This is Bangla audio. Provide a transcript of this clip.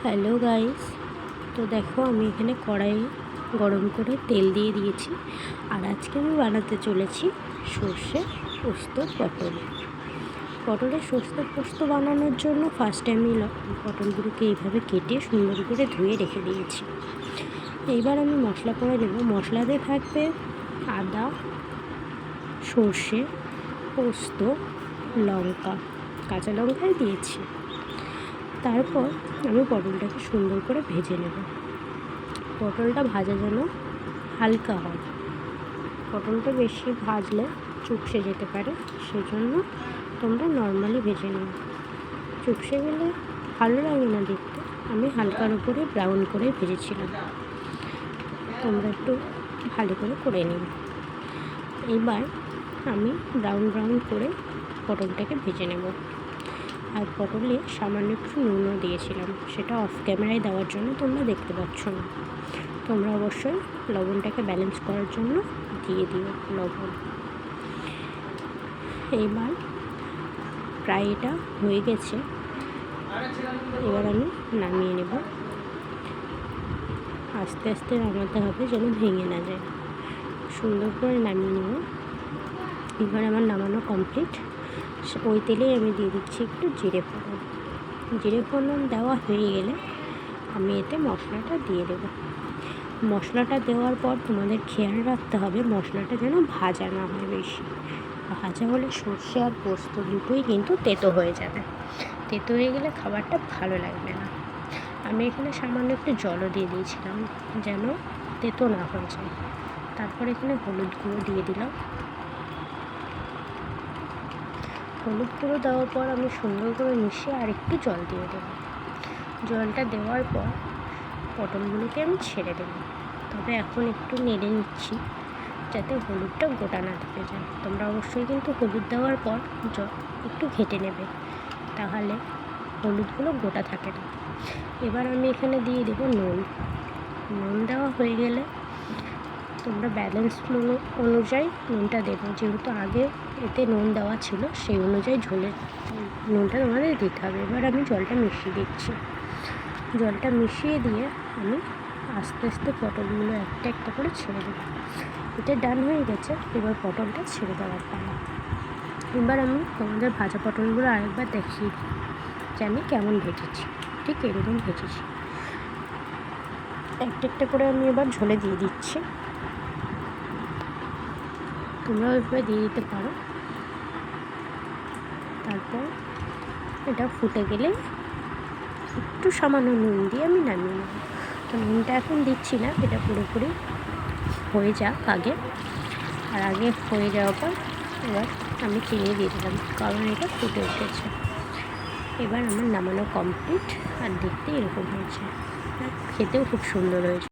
হ্যালো গাইস, তো দেখো আমি এখানে কড়াই গরম করে তেল দিয়ে দিয়েছি। আর আজকে আমি বানাতে চলেছি সর্ষে পোস্ত পটলের সর্ষে পোস্ত বানানোর জন্য ফার্স্টে আমি পটলগুলোকে এইভাবে কেটে সুন্দর করে ধুয়ে রেখে দিয়েছি। এইবার আমি মশলা করে দেব। মশলাতে থাকবে আদা, সর্ষে, পোস্ত, লঙ্কা, কাঁচা লঙ্কাই দিয়েছি। তারপর আমি পটলটাকে সুন্দর করে ভেজে নেব। পটলটা ভাজা যেন হালকা হয়, পটলটা বেশি ভাজলে চুপসে যেতে পারে, সেজন্য তোমরা নর্মালি ভেজে নেবে। চুপসে গেলে ভালো লাগে না দেখতে, আমি হালকার উপরে ব্রাউন করে ভেজেছিলাম। তোমরা একটু ভালো করে নেবে। এবার আমি ব্রাউন করে পটলটাকে ভেজে নেব। আর পটলে সামান্য একটু নুনও দিয়েছিলাম, সেটা অফ ক্যামেরায় দেওয়ার জন্য তোমরা দেখতে পাচ্ছ না। তোমরা অবশ্যই লবণটাকে ব্যালেন্স করার জন্য দিয়ে দিও লবণ। এইবার প্রায় এটা হয়ে গেছে, এবার আমি নামিয়ে নেব। আস্তে আস্তে নামাতে হবে যেন ভেঙে না যায়। সুন্দর করে নামিয়ে নেব। এবার আমার নামানো কমপ্লিট। ওই তেলেই আমি দিয়ে দিচ্ছি একটু জিরে ফোড়ন দেওয়া হয়ে গেলে আমি এতে মশলাটা দিয়ে দেব। মশলাটা দেওয়ার পর তোমাদের খেয়াল রাখতে হবে মশলাটা যেন ভাজা না হয় বেশি। ভাজা হলে সর্ষে আর পোস্ত দুটোই কিন্তু তেতো হয়ে যাবে। তেতো হয়ে গেলে খাবারটা ভালো লাগবে না। আমি এখানে সামান্য একটু জলও দিয়ে দিয়েছিলাম যেন তেতো না হয়ে যায়। তারপর এখানে হলুদ গুঁড়ো দিয়ে দিলাম। হলুদ গুঁড়ো দেওয়ার পর আমি সুন্দর করে মিশিয়ে আর একটু জল দিয়ে দেবো। জলটা দেওয়ার পর পটলগুলোকে আমি ছেড়ে দেব। তবে এখন একটু নেড়ে নিচ্ছি যাতে হলুদটা গোটা না থেকে যায়। তোমরা অবশ্যই কিন্তু হলুদ দেওয়ার পর একটু ঘেটে নেবে, তাহলে হলুদগুলো গোটা থাকে না। এবার আমি এখানে দিয়ে দেবো নুন দেওয়া হয়ে গেলে তোমরা ব্যালেন্স অনুযায়ী নুনটা দেবো। যেহেতু আগে এতে নুন দেওয়া ছিল, সেই অনুযায়ী ঝোলের নুনটা তোমাদের দিতে হবে। এবার আমি জলটা মিশিয়ে দিচ্ছি। জলটা মিশিয়ে দিয়ে আমি আস্তে আস্তে পটলগুলো একটা করে ছেড়ে দেবো। এটা ডান হয়ে গেছে। এবার পটলটা ছেড়ে দেওয়ার পালা। এবার আমি তোমাদের ভাজা পটলগুলো আরেকবার দেখিয়ে দিই যে আমি কেমন ভেজেছি। ঠিক এরকম ভেজেছি। একটা করে আমি এবার ঝোলে দিয়ে দিচ্ছি। তোমরা ওইভাবে দিয়ে দিতে পারো। তারপর এটা ফুটে গেলে একটু সামান্য নুন দিয়ে আমি নামিয়ে নেব। তো নুনটা এখন দিচ্ছি না, এটা পুরোপুরি হয়ে যাক আগে। আর আগে হয়ে যাওয়ার পর এবার আমি চিনি দিয়ে দিলাম, কারণ এটা ফুটে উঠেছে। এবার আমার নামানো কমপ্লিট। আর দেখতে এরকম হয়েছে, আর খেতেও খুব সুন্দর হয়েছে।